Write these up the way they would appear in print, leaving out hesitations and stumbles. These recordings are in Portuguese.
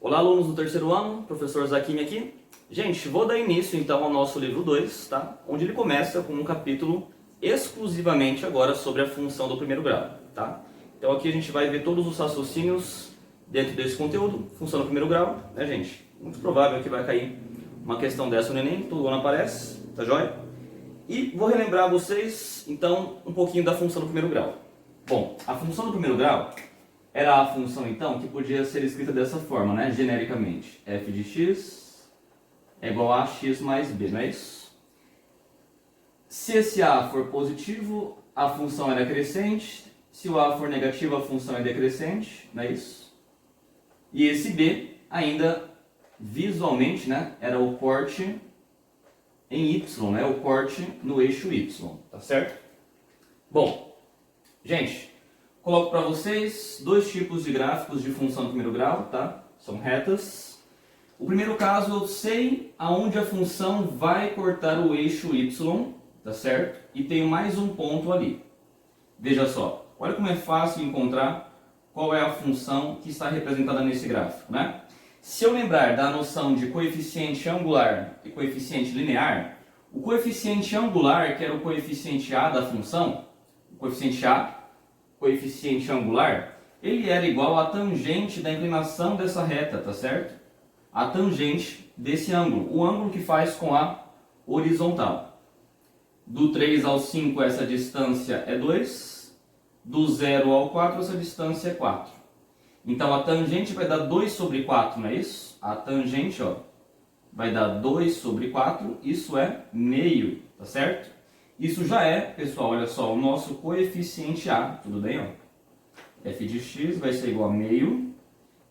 Olá, alunos do terceiro ano, professor Zaquini aqui. Gente, vou dar início então ao nosso livro 2, tá? Onde ele começa com um capítulo exclusivamente agora sobre a função do primeiro grau, tá? Então aqui a gente vai ver todos os raciocínios dentro desse conteúdo, função do primeiro grau, né, gente? Muito provável que vai cair uma questão dessa no Enem, todo ano aparece, tá joia? E vou relembrar vocês, então, um pouquinho da função do primeiro grau. Bom, a função do primeiro grau era a função, então, que podia ser escrita dessa forma, né, genericamente. f de x é igual a x mais b, não é isso? Se esse a for positivo, a função é decrescente. Se o a for negativo, a função é decrescente, não é isso? E esse b, ainda visualmente, né, era o corte em y, né, o corte no eixo y, tá certo? Bom, gente, coloco para vocês dois tipos de gráficos de função do primeiro grau, tá? São retas. O primeiro caso, eu sei aonde a função vai cortar o eixo y, tá certo? E tenho mais um ponto ali. Veja só, olha como é fácil encontrar qual é a função que está representada nesse gráfico, né? Se eu lembrar da noção de coeficiente angular e coeficiente linear, o coeficiente angular, que era o coeficiente a da função, o coeficiente a, coeficiente angular, ele era igual à tangente da inclinação dessa reta, tá certo? A tangente desse ângulo, o ângulo que faz com a horizontal. Do 3 ao 5 essa distância é 2, do 0 ao 4 essa distância é 4. Então a tangente vai dar 2 sobre 4, não é isso? A tangente, ó, vai dar 2 sobre 4, isso é meio, tá certo? Isso já é, pessoal, olha só, o nosso coeficiente a, tudo bem? Ó? f de x vai ser igual a meio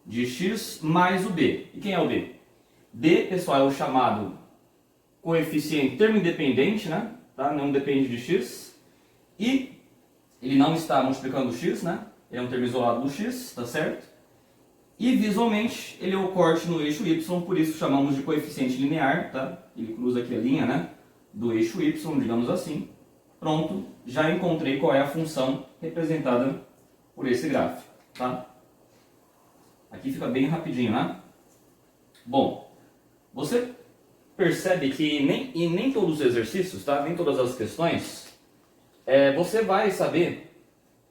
de x mais o b. E quem é o b? b, pessoal, é o chamado coeficiente termo independente, né? Tá? Não depende de x. E ele não está multiplicando o x, né? Ele é um termo isolado do x, tá certo? E visualmente ele é o corte no eixo y, por isso chamamos de coeficiente linear, tá? Ele cruza aqui a linha, né, do eixo y, digamos assim. Pronto, já encontrei qual é a função representada por esse gráfico, tá? Aqui fica bem rapidinho, né? Bom, você percebe que nem todos os exercícios, tá? Nem todas as questões, você vai saber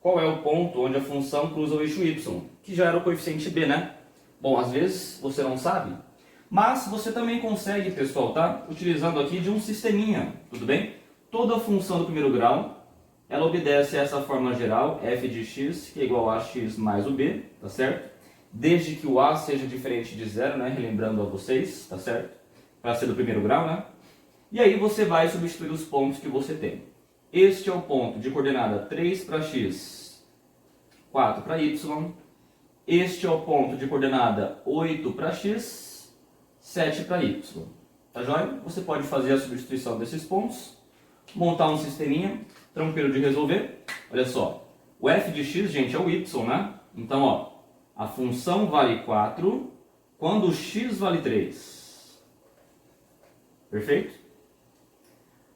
qual é o ponto onde a função cruza o eixo y, que já era o coeficiente b, né? Bom, às vezes você não sabe, mas você também consegue, pessoal, tá? Utilizando aqui de um sisteminha, tudo bem? Toda função do primeiro grau, ela obedece a essa fórmula geral, f de x, que é igual a x mais o b, tá certo? Desde que o a seja diferente de zero, né? Relembrando a vocês, tá certo? Para ser do primeiro grau, né? E aí você vai substituir os pontos que você tem. Este é o ponto de coordenada 3 para x, 4 para y. Este é o ponto de coordenada 8 para x, 7 para y. Tá joia? Você pode fazer a substituição desses pontos, montar um sisteminha, tranquilo de resolver. Olha só, o f de x, gente, é o y, né? Então, ó, a função vale 4 quando o x vale 3. Perfeito?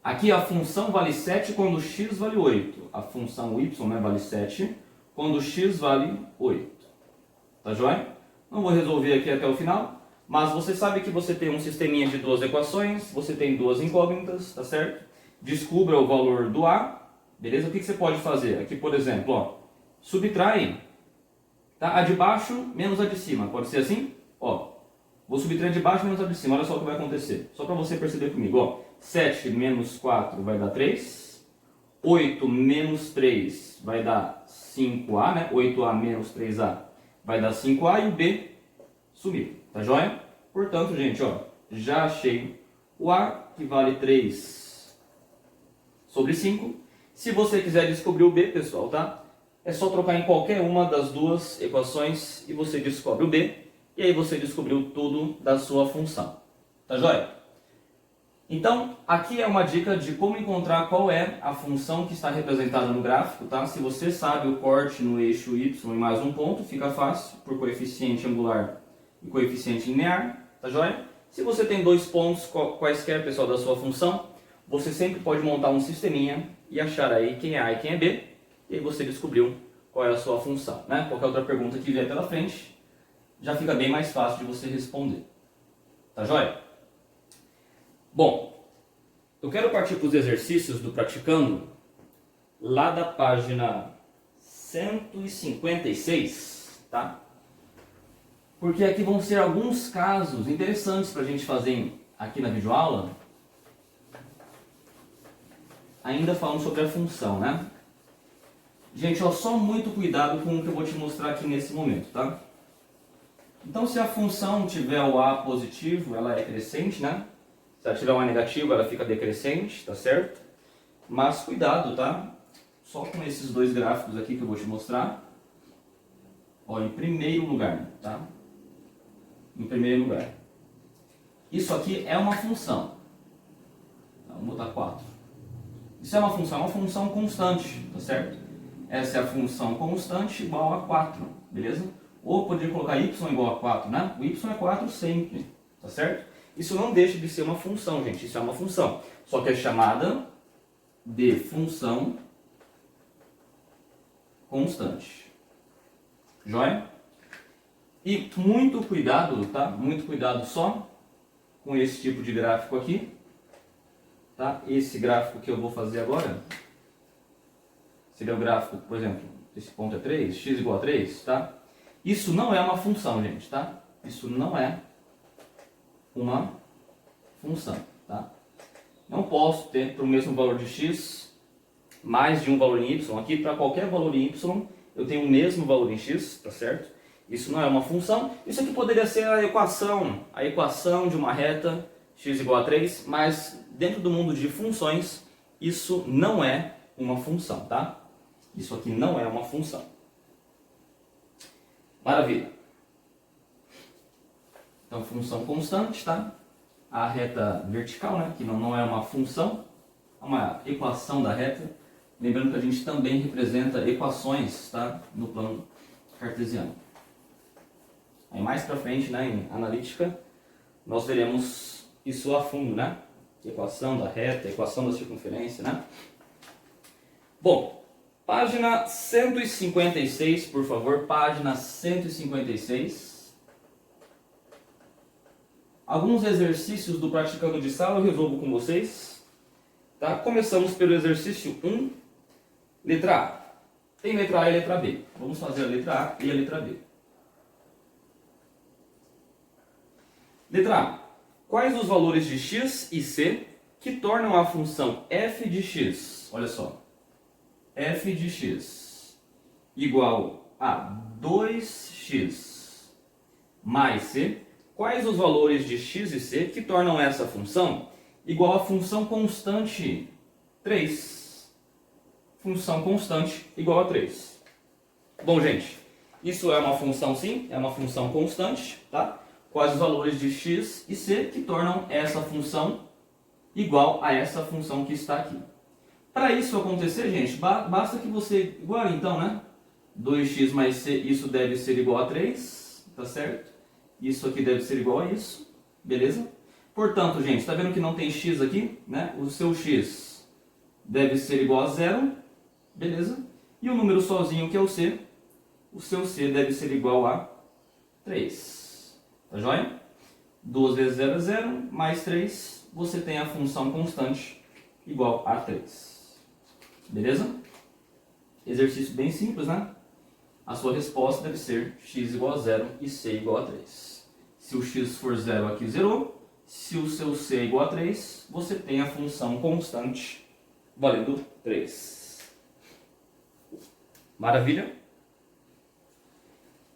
Aqui a função vale 7 quando x vale 8. A função y, né, vale 7 quando x vale 8. Tá joia? Não vou resolver aqui até o final, mas você sabe que você tem um sisteminha de duas equações, você tem duas incógnitas, tá certo? Descubra o valor do a, beleza? O que você pode fazer? Aqui, por exemplo, ó, subtrai, tá? A de baixo menos a de cima. Pode ser assim? Ó, vou subtrair a de baixo menos a de cima. Olha só o que vai acontecer. Só para você perceber comigo, ó. 7 menos 4 vai dar 3. 8 menos 3 vai dar 5a, né? 8a menos 3a vai dar 5a e o b sumiu. Tá joia? Portanto, gente, ó, já achei o a, que vale 3 sobre 5. Se você quiser descobrir o b, pessoal, tá? É só trocar em qualquer uma das duas equações e você descobre o b. E aí você descobriu tudo da sua função. Tá joia? Então, aqui é uma dica de como encontrar qual é a função que está representada no gráfico, tá? Se você sabe o corte no eixo y e mais um ponto, fica fácil, por coeficiente angular e coeficiente linear, tá joia? Se você tem dois pontos quaisquer, pessoal, da sua função, você sempre pode montar um sisteminha e achar aí quem é a e quem é b, e aí você descobriu qual é a sua função, né? Qualquer outra pergunta que vier pela frente, já fica bem mais fácil de você responder. Tá joia? Bom, eu quero partir para os exercícios do Praticando, lá da página 156, tá? Porque aqui vão ser alguns casos interessantes para a gente fazer aqui na videoaula, ainda falando sobre a função, né? Gente, ó, só muito cuidado com o que eu vou te mostrar aqui nesse momento, tá? Então, se a função tiver o a positivo, ela é crescente, né? Se ela tiver um a negativo, ela fica decrescente, tá certo? Mas cuidado, tá? Só com esses dois gráficos aqui que eu vou te mostrar. Ó, em primeiro lugar, tá? Em primeiro lugar. Isso aqui é uma função. Vamos botar 4. Isso é uma função constante, tá certo? Essa é a função constante igual a 4, beleza? Ou poderia colocar y igual a 4, né? O y é 4 sempre, tá certo? Isso não deixa de ser uma função, gente. Isso é uma função. Só que é chamada de função constante. Joia? E muito cuidado, tá? Muito cuidado só com esse tipo de gráfico aqui. Tá? Esse gráfico que eu vou fazer agora seria o gráfico, por exemplo, esse ponto é 3, x igual a 3, tá? Isso não é uma função, gente, tá? Isso não é uma função, tá? Não posso ter para o mesmo valor de x mais de um valor em y. Aqui, para qualquer valor em y, eu tenho o mesmo valor em x, tá certo? Isso não é uma função. Isso aqui poderia ser a equação de uma reta x igual a 3, mas dentro do mundo de funções, isso não é uma função, tá? Isso aqui não é uma função. Maravilha. Então, função constante, tá? A reta vertical, né? Que não é uma função, é uma equação da reta. Lembrando que a gente também representa equações, tá? No plano cartesiano. Aí mais pra frente, né? Em analítica, nós veremos isso a fundo, né? Equação da reta, equação da circunferência, né? Bom, página 156, por favor, página 156. Alguns exercícios do Praticando de Sala eu resolvo com vocês. Tá? Começamos pelo exercício 1, letra A. Tem letra A e letra B. Vamos fazer a letra A e a letra B. Letra A. Quais os valores de x e c que tornam a função f de x? Olha só. F de x igual a 2x mais c. Quais os valores de x e c que tornam essa função igual à função constante 3? Função constante igual a 3. Bom, gente, isso é uma função sim, é uma função constante, tá? Quais os valores de x e c que tornam essa função igual a essa função que está aqui. Para isso acontecer, gente, basta que você iguale então, né? 2x mais c, isso deve ser igual a 3, tá certo? Isso aqui deve ser igual a isso, beleza? Portanto, gente, tá vendo que não tem x aqui, né? O seu x deve ser igual a 0, beleza? E o número sozinho, que é o seu c deve ser igual a 3. Tá joia? 2 vezes 0 é 0, mais 3, você tem a função constante igual a 3. Beleza? Exercício bem simples, né? A sua resposta deve ser x igual a 0 e c igual a 3. Se o x for 0, aqui zerou. Se o seu c é igual a 3, você tem a função constante valendo 3. Maravilha?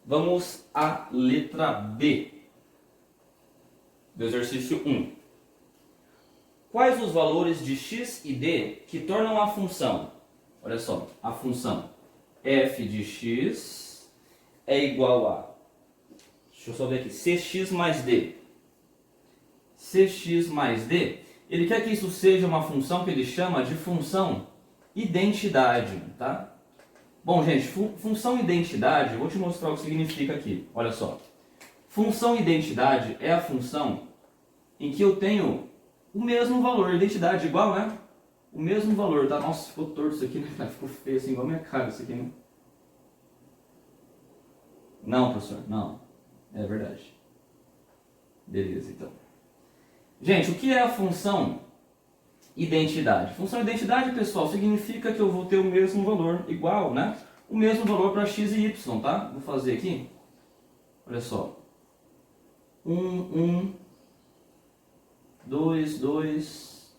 Vamos à letra B do exercício 1. Quais os valores de x e d que tornam a função? Olha só, a função f de x é igual a, deixa eu só ver aqui, cx mais d. Cx mais d, ele quer que isso seja uma função que ele chama de função identidade, tá? Bom, gente, função identidade, eu vou te mostrar o que significa aqui. Olha só, função identidade é a função em que eu tenho o mesmo valor, identidade igual, né? O mesmo valor, tá? Nossa, ficou torto isso aqui, né? Ficou feio assim, igual a minha cara isso aqui, né? Não, professor, não. É verdade. Beleza, então. Gente, o que é a função identidade? Função identidade, pessoal, significa que eu vou ter o mesmo valor, igual, né? O mesmo valor para x e y, tá? Vou fazer aqui. Olha só. 1, 2, 2,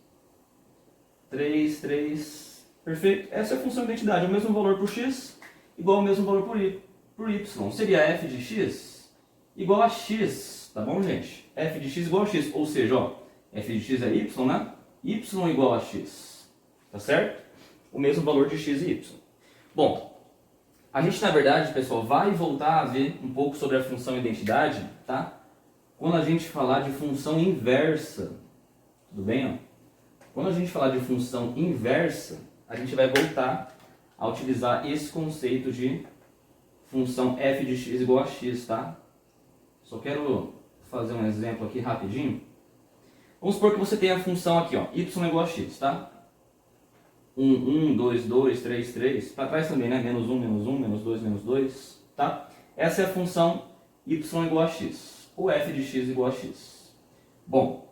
3, 3. Perfeito? Essa é a função identidade. O mesmo valor para o x igual ao mesmo valor por y. Seria f de x igual a x. Tá bom, gente? F de x igual a x. Ou seja, ó, f de x é y, né? Y igual a x. Tá certo? O mesmo valor de x e y. Bom, a gente, na verdade, pessoal, vai voltar a ver um pouco sobre a função identidade, tá? Quando a gente falar de função inversa. Tudo bem, ó? Quando a gente falar de função inversa, a gente vai voltar a utilizar esse conceito de função f de x igual a x, tá? Só quero fazer um exemplo aqui rapidinho. Vamos supor que você tem a função aqui, ó, y igual a x, tá? 1, 1, 2, 2, 3, 3. Para trás também, né? Menos 1, menos 1, menos 2, menos 2, tá? Essa é a função y igual a x, ou f de x igual a x. Bom,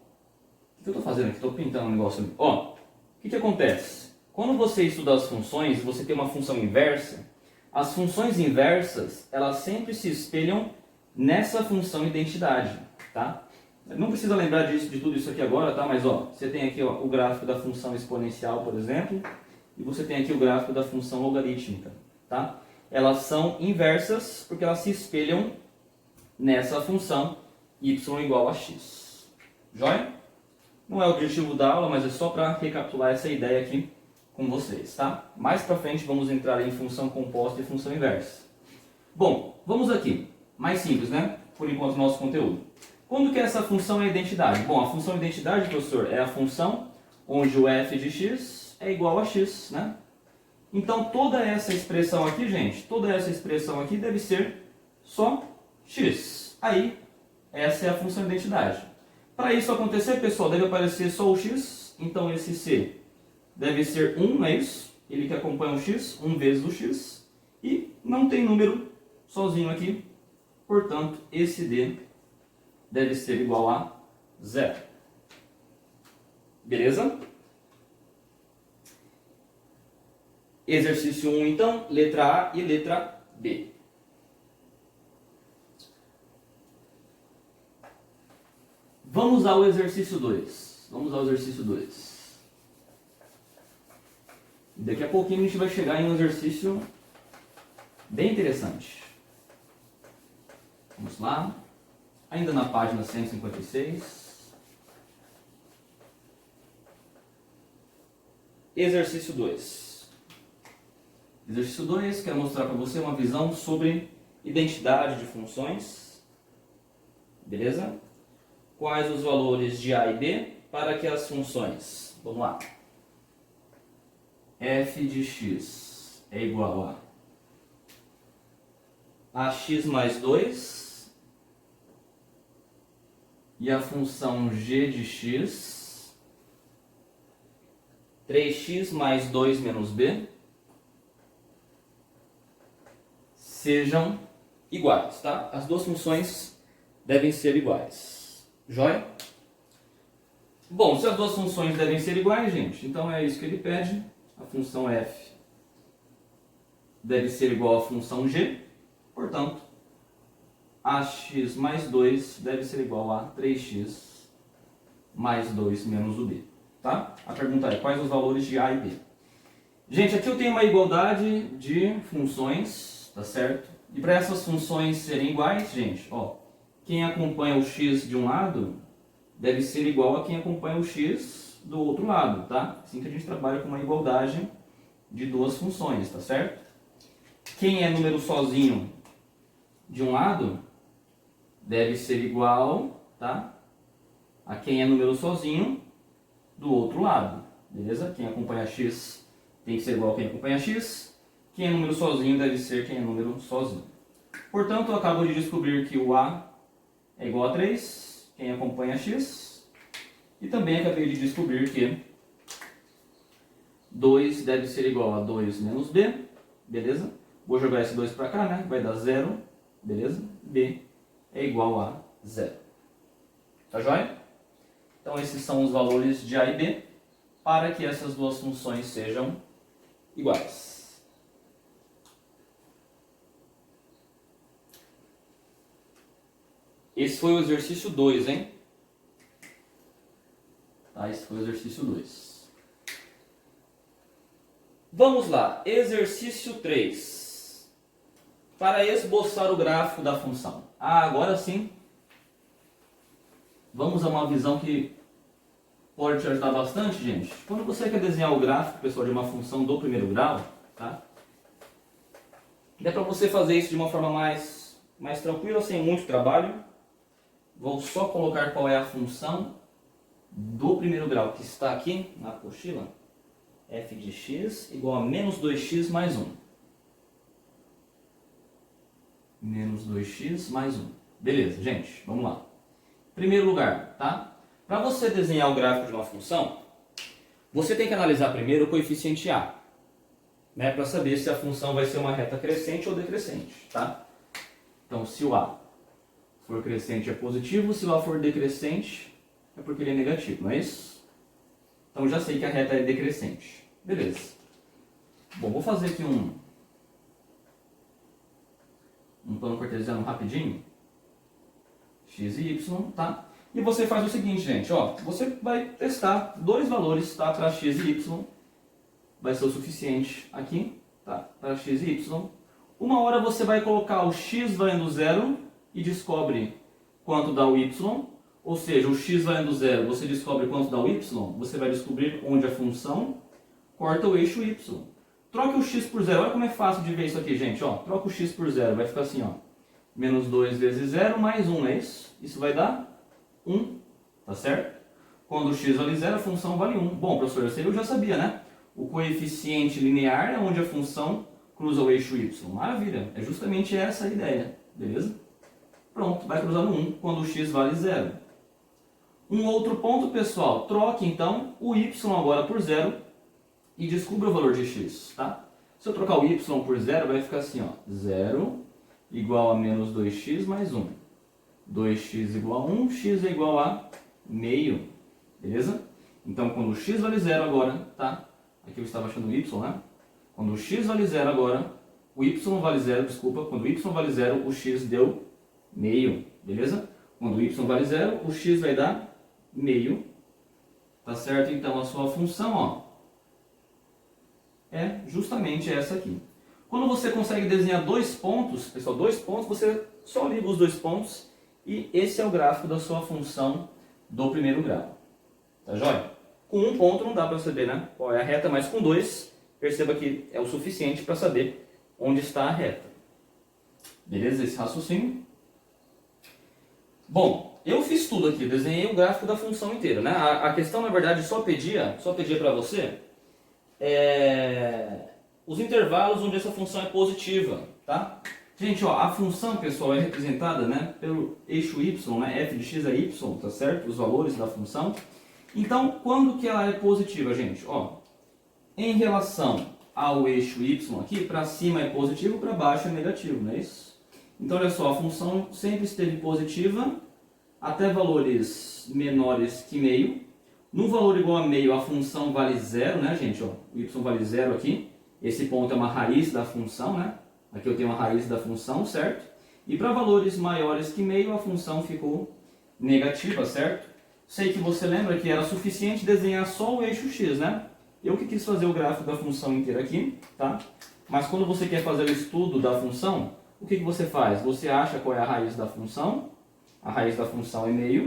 o que eu estou fazendo aqui? Estou pintando um negócio ali. Ó, o que acontece? Quando você estuda as funções, você tem uma função inversa, as funções inversas, elas sempre se espelham nessa função identidade, tá? Não precisa lembrar disso, de tudo isso aqui agora, tá? Mas ó, você tem aqui ó, o gráfico da função exponencial, por exemplo, e você tem aqui o gráfico da função logarítmica, tá? Elas são inversas porque elas se espelham nessa função y igual a x. Joia? Não é o objetivo da aula, mas é só para recapitular essa ideia aqui com vocês, tá? Mais para frente vamos entrar em função composta e função inversa. Bom, vamos aqui. Mais simples, né? Por enquanto, nosso conteúdo. Quando que essa função é identidade? Bom, a função identidade, professor, é a função onde o f de x é igual a x, né? Então, toda essa expressão aqui, gente, toda essa expressão aqui deve ser só x. Aí, essa é a função identidade. Para isso acontecer, pessoal, deve aparecer só o x. Então, esse c deve ser 1, não é isso? Ele que acompanha o x, 1 vezes o x. E não tem número sozinho aqui. Portanto, esse d deve ser igual a 0. Beleza? Exercício 1, então, letra A e letra B. Vamos ao exercício 2. Vamos ao exercício 2. Daqui a pouquinho a gente vai chegar em um exercício bem interessante. Vamos lá. Ainda na página 156. Exercício 2. Exercício 2, quero mostrar para você uma visão sobre identidade de funções. Beleza? Quais os valores de A e B para que as funções, vamos lá, f de x é igual a x mais 2 e a função g de x 3x mais 2 menos b sejam iguais, tá? As duas funções devem ser iguais. Joia? Bom, se as duas funções devem ser iguais, gente, então é isso que ele pede. A função f deve ser igual à função g, portanto, ax mais 2 deve ser igual a 3x mais 2 menos o b. Tá? A pergunta é, quais os valores de a e b? Gente, aqui eu tenho uma igualdade de funções, tá certo? E para essas funções serem iguais, gente, ó, quem acompanha o x de um lado deve ser igual a quem acompanha o x do outro lado, tá? Assim que a gente trabalha com uma igualdade de duas funções, tá certo? Quem é número sozinho de um lado deve ser igual, tá? A quem é número sozinho do outro lado, beleza? Quem acompanha x tem que ser igual a quem acompanha x. Quem é número sozinho deve ser quem é número sozinho. Portanto, eu acabo de descobrir que o a é igual a 3, quem acompanha x. E também acabei de descobrir que 2 deve ser igual a 2 menos b, beleza? Vou jogar esse 2 para cá, né? Vai dar 0, beleza? B é igual a zero. Tá joia? Então esses são os valores de A e B para que essas duas funções sejam iguais. Esse foi o exercício 2, hein? Tá, esse foi o exercício 2. Vamos lá, exercício 3. Para esboçar o gráfico da função. Agora sim, vamos a uma visão que pode te ajudar bastante, gente. Quando você quer desenhar o gráfico, pessoal, de uma função do primeiro grau, tá? Dá para você fazer isso de uma forma mais tranquila, sem muito trabalho. Vou só colocar qual é a função do primeiro grau que está aqui na apostila. F de x igual a menos 2x mais 1. Menos 2x mais 1. Beleza, gente, vamos lá. Primeiro lugar, tá? Para você desenhar o gráfico de uma função, você tem que analisar primeiro o coeficiente A, né, para saber se a função vai ser uma reta crescente ou decrescente, tá? Então, se o A for crescente é positivo, se o A for decrescente é porque ele é negativo, não é isso? Então já sei que a reta é decrescente. Beleza. Bom, vou fazer aqui um plano cartesiano rapidinho. X e Y, tá? E você faz o seguinte, gente, ó. Você vai testar dois valores, tá? Para X e Y. Vai ser o suficiente aqui, tá? Para X e Y. Uma hora você vai colocar o X valendo zero e descobre quanto dá o Y. Ou seja, o X valendo zero, você descobre quanto dá o Y. Você vai descobrir onde a função corta o eixo Y. Troque o X por zero. Olha como é fácil de ver isso aqui, gente, ó. Troca o X por zero. Vai ficar assim, ó. Menos 2 vezes 0 mais 1, é isso? Isso vai dar 1, tá certo? Quando o x vale 0, a função vale 1. Bom, professor, eu já sabia, né? O coeficiente linear é onde a função cruza o eixo y. Maravilha, é justamente essa a ideia, beleza? Pronto, vai cruzar no 1 quando o x vale 0. Um outro ponto, pessoal, troque então o y agora por 0 e descubra o valor de x, tá? Se eu trocar o y por 0, vai ficar assim, ó, 0 igual a menos 2x mais 1. 2x igual a 1, x é igual a meio, beleza? Então, quando o x vale 0 agora, tá? Aqui eu estava achando o y, né? Quando o x vale 0 agora, o y vale 0, desculpa, quando o y vale 0, o x deu meio, beleza? Quando o y vale 0, o x vai dar meio, tá certo? Então, a sua função, ó, é justamente essa aqui. Quando você consegue desenhar dois pontos, pessoal, dois pontos, você só liga os dois pontos e esse é o gráfico da sua função do primeiro grau. Tá joia? Com um ponto não dá para saber, né, qual é a reta, mas com dois, perceba que é o suficiente para saber onde está a reta. Beleza? Esse raciocínio? Bom, eu fiz tudo aqui, desenhei o gráfico da função inteira, né? A questão, na verdade, só pedia para você os intervalos onde essa função é positiva, tá? Gente, ó, a função, pessoal, é representada, né, pelo eixo y, né? F de x é y, tá certo? Os valores da função. Então, quando que ela é positiva, gente? Ó, em relação ao eixo y aqui, para cima é positivo, para baixo é negativo, não é isso? Então, olha só, a função sempre esteve positiva até valores menores que meio. No valor igual a meio, a função vale zero, né, gente? Ó, o y vale zero aqui. Esse ponto é uma raiz da função, né? Aqui eu tenho uma raiz da função, certo? E para valores maiores que meio, a função ficou negativa, certo? Sei que você lembra que era suficiente desenhar só o eixo x, né? Eu que quis fazer o gráfico da função inteira aqui, tá? Mas quando você quer fazer o estudo da função, o que você faz? Você acha qual é a raiz da função. A raiz da função é meio.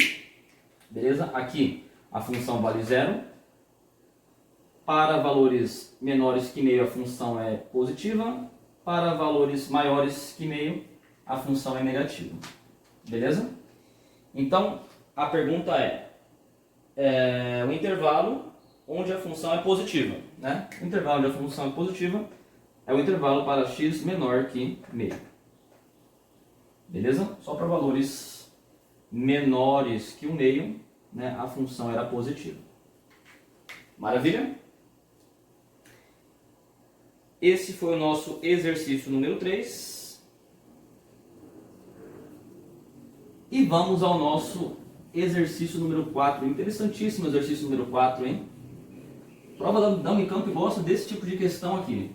Beleza? Aqui a função vale zero. Para valores menores que meio, a função é positiva. Para valores maiores que meio, a função é negativa. Beleza? Então, a pergunta é o intervalo onde a função é positiva, né? O intervalo onde a função é positiva é o intervalo para x menor que meio. Beleza? Só para valores menores que o meio, né, a função era positiva. Maravilha? Esse foi o nosso exercício número 3. E vamos ao nosso exercício número 4. Interessantíssimo exercício número 4, hein? Prova da Unicamp gosta desse tipo de questão aqui.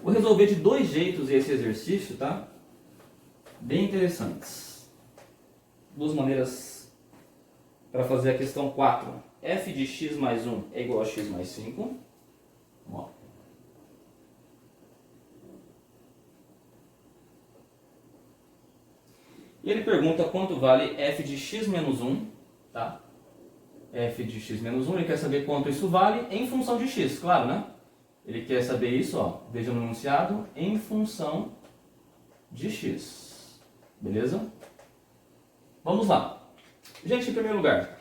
Vou resolver de dois jeitos esse exercício, tá? Bem interessantes. Duas maneiras para fazer a questão 4. F de x mais 1 é igual a x mais 5. Ó. E ele pergunta quanto vale f de x menos 1, tá? F de x menos 1, ele quer saber quanto isso vale em função de x, claro, né? Ele quer saber isso, ó, veja no enunciado, em função de x. Beleza? Vamos lá. Gente, em primeiro lugar,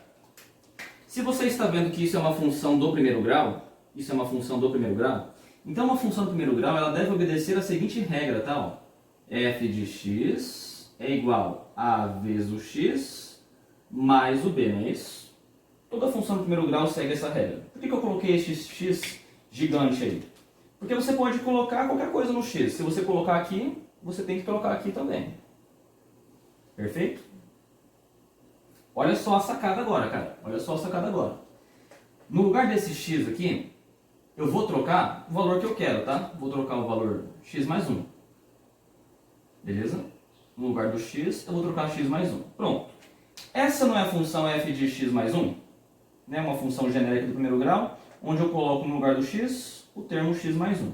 se você está vendo que isso é uma função do primeiro grau, então uma função do primeiro grau, ela deve obedecer a seguinte regra, tá? Ó, f de x é igual a vezes o x mais o b, não é isso? Toda função do primeiro grau segue essa regra. Por que eu coloquei esse x gigante aí? Porque você pode colocar qualquer coisa no x. Se você colocar aqui, você tem que colocar aqui também. Perfeito? Olha só a sacada agora, cara. Olha só a sacada agora. No lugar desse x aqui, eu vou trocar o valor que eu quero, tá? Vou trocar o valor x mais 1. Beleza? No lugar do x, eu vou trocar x mais 1. Pronto. Essa não é a função f de x mais 1? Né? Uma função genérica do primeiro grau, onde eu coloco no lugar do x o termo x mais 1.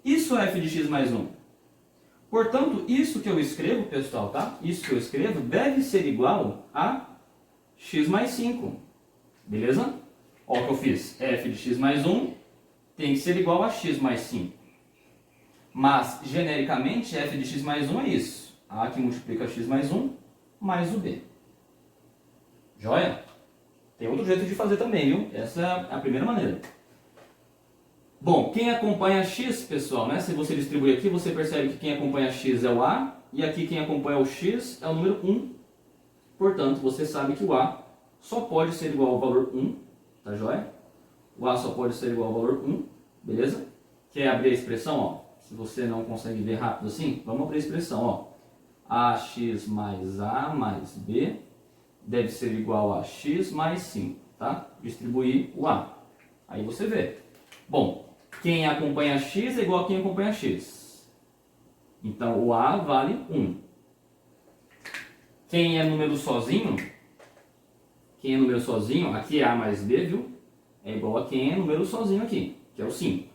Isso é f de x mais 1. Portanto, isso que eu escrevo, pessoal, tá? Isso que eu escrevo deve ser igual a x mais 5. Beleza? Olha o que eu fiz. F de x mais 1 tem que ser igual a x mais 5. Mas, genericamente, f de x mais 1 é isso. A que multiplica x mais 1 mais o b. Joia? Tem outro jeito de fazer também, viu? Essa é a primeira maneira. Bom, quem acompanha x, pessoal, né? Se você distribuir aqui, você percebe que quem acompanha x é o a, e aqui quem acompanha o x é o número 1. Portanto, você sabe que o a só pode ser igual ao valor 1, tá joia? O a só pode ser igual ao valor 1, beleza? Quer abrir a expressão, ó? Se você não consegue ver rápido assim, vamos abrir a expressão, ó. Ax mais a mais b deve ser igual a x mais 5, tá? Distribuir o a. Aí você vê. Bom, quem acompanha x é igual a quem acompanha x. Então, o a vale 1. Quem é número sozinho, aqui é a mais b, viu? É igual a quem é número sozinho aqui, que é o 5.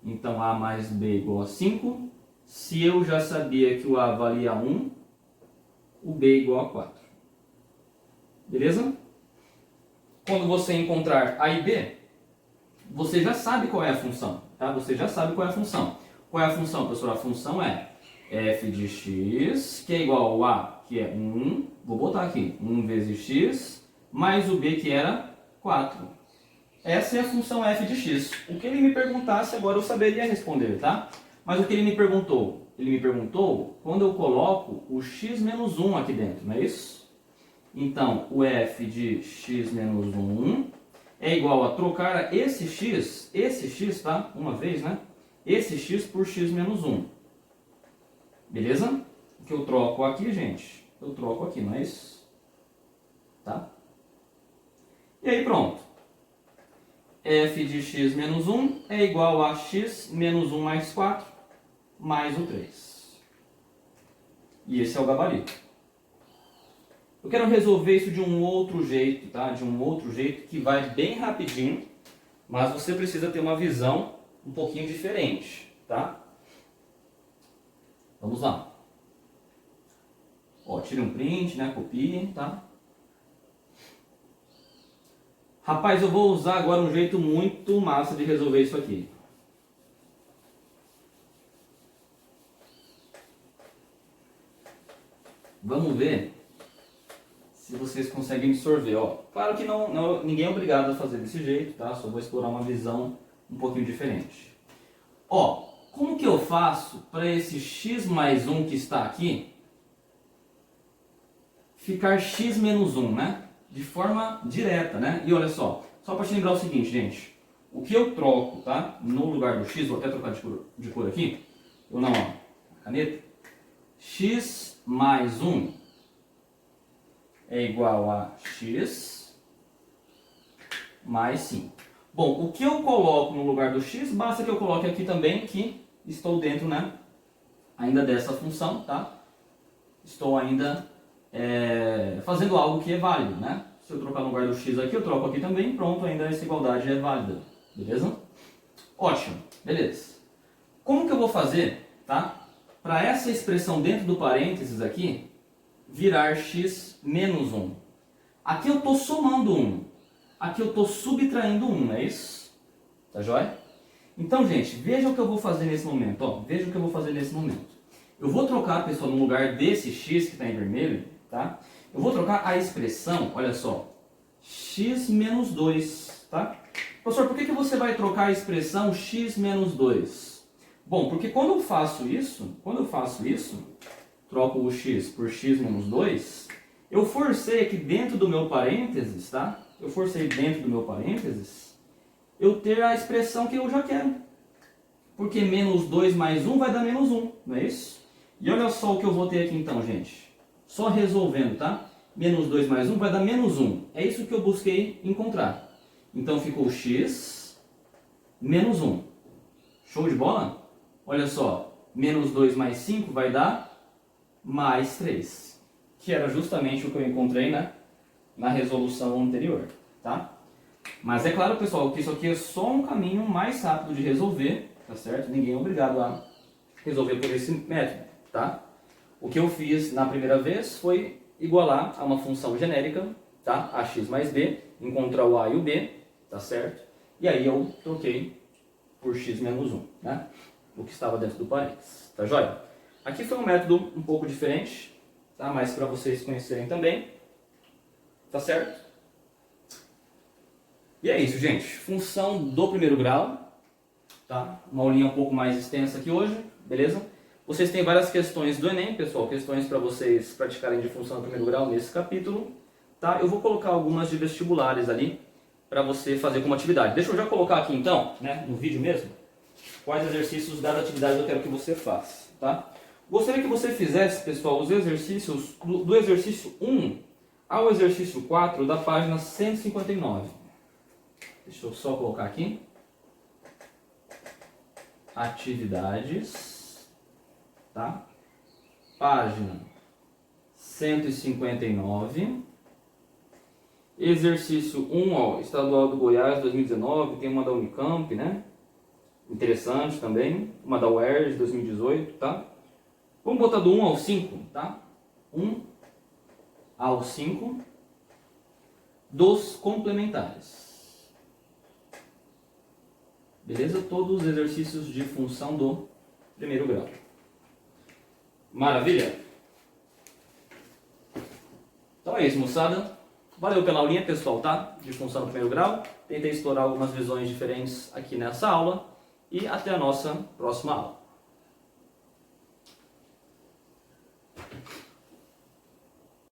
Então, a mais b é igual a 5. Se eu já sabia que o a valia 1, o b é igual a 4. Beleza? Quando você encontrar a e b, você já sabe qual é a função, tá? Você já sabe qual é a função. Qual é a função, pessoal? A função é f de x, que é igual ao a, que é 1, vou botar aqui, 1 vezes x, mais o b, que era 4. Essa é a função f de x. O que ele me perguntasse agora eu saberia responder, tá? Mas o que ele me perguntou? Ele me perguntou quando eu coloco o x menos 1 aqui dentro, não é isso? Então, o f de x menos 1 é igual a trocar esse x, tá? Uma vez, né? Esse x por x menos 1. Beleza? O que eu troco aqui, gente? Eu troco aqui, não é isso? Tá? E aí, pronto. F de x menos 1 é igual a x menos 1 mais 4 mais o 3. E esse é o gabarito. Eu quero resolver isso de um outro jeito, tá? De um outro jeito que vai bem rapidinho, mas você precisa ter uma visão um pouquinho diferente, tá? Vamos lá. Ó, tire um print, né? Copie, tá? Rapaz, eu vou usar agora um jeito muito massa de resolver isso aqui. Vamos ver se vocês conseguem absorver, ó. Claro que ninguém é obrigado a fazer desse jeito, tá? Só vou explorar uma visão um pouquinho diferente. Ó, como que eu faço para esse x mais 1 que está aqui ficar x menos 1, né? De forma direta, né? E olha só para te lembrar o seguinte, gente. O que eu troco, tá? No lugar do x, vou até trocar de cor aqui. Ou não, ó. Caneta. X mais 1 é igual a x mais 5. Bom, o que eu coloco no lugar do x, basta que eu coloque aqui também que estou dentro, né, ainda dessa função, tá? Estou ainda fazendo algo que é válido, né? Se eu trocar no lugar do x aqui, eu troco aqui também, pronto, ainda essa igualdade é válida, beleza? Ótimo, beleza. Como que eu vou fazer, tá? Para essa expressão dentro do parênteses aqui, virar x menos 1. Aqui eu estou somando 1. Aqui eu estou subtraindo 1, não é isso? Tá joia? Então, gente, veja o que eu vou fazer nesse momento. Ó, veja o que eu vou fazer nesse momento. Eu vou trocar, pessoal, no lugar desse x que está em vermelho, tá? Eu vou trocar a expressão, olha só, x menos 2, tá? Professor, por que você vai trocar a expressão x menos 2? Bom, porque quando eu faço isso, troco o x por x menos 2, eu forcei aqui dentro do meu parênteses, tá? Eu forcei dentro do meu parênteses, eu ter a expressão que eu já quero. Porque menos 2 mais 1 vai dar menos 1, não é isso? E olha só o que eu vou ter aqui então, gente. Só resolvendo, tá? Menos 2 mais 1 vai dar menos 1. É isso que eu busquei encontrar. Então ficou x menos 1. Show de bola? Olha só, menos 2 mais 5 vai dar mais 3. Que era justamente o que eu encontrei, né, na resolução anterior, tá? Mas é claro, pessoal, que isso aqui é só um caminho mais rápido de resolver, tá certo? Ninguém é obrigado a resolver por esse método, tá? O que eu fiz na primeira vez foi igualar a uma função genérica, tá? Ax mais b, encontrar o a e o b, tá certo? E aí eu troquei por x menos 1, né? O que estava dentro do parênteses, tá joia? Aqui foi um método um pouco diferente, tá? Mas para vocês conhecerem também, tá certo? E é isso, gente. Função do primeiro grau, tá? Uma aulinha um pouco mais extensa aqui hoje, beleza? Vocês têm várias questões do Enem, pessoal, questões para vocês praticarem de função do primeiro grau nesse capítulo, tá? Eu vou colocar algumas de vestibulares ali para você fazer como atividade. Deixa eu já colocar aqui então, né, no vídeo mesmo, quais exercícios das atividades eu quero que você faça, tá? Gostaria que você fizesse, pessoal, os exercícios do exercício 1 ao exercício 4 da página 159. Deixa eu só colocar aqui. Atividades, tá? Página 159. Exercício 1, ó, Estadual do Goiás 2019, tem uma da Unicamp, né? Interessante também, uma da UERJ 2018, tá? Vamos botar do 1 ao 5, tá? 1 ao 5 dos complementares. Beleza? Todos os exercícios de função do primeiro grau. Maravilha? Então é isso, moçada. Valeu pela aulinha, pessoal, tá? De função do primeiro grau. Tentei explorar algumas visões diferentes aqui nessa aula. E até a nossa próxima aula.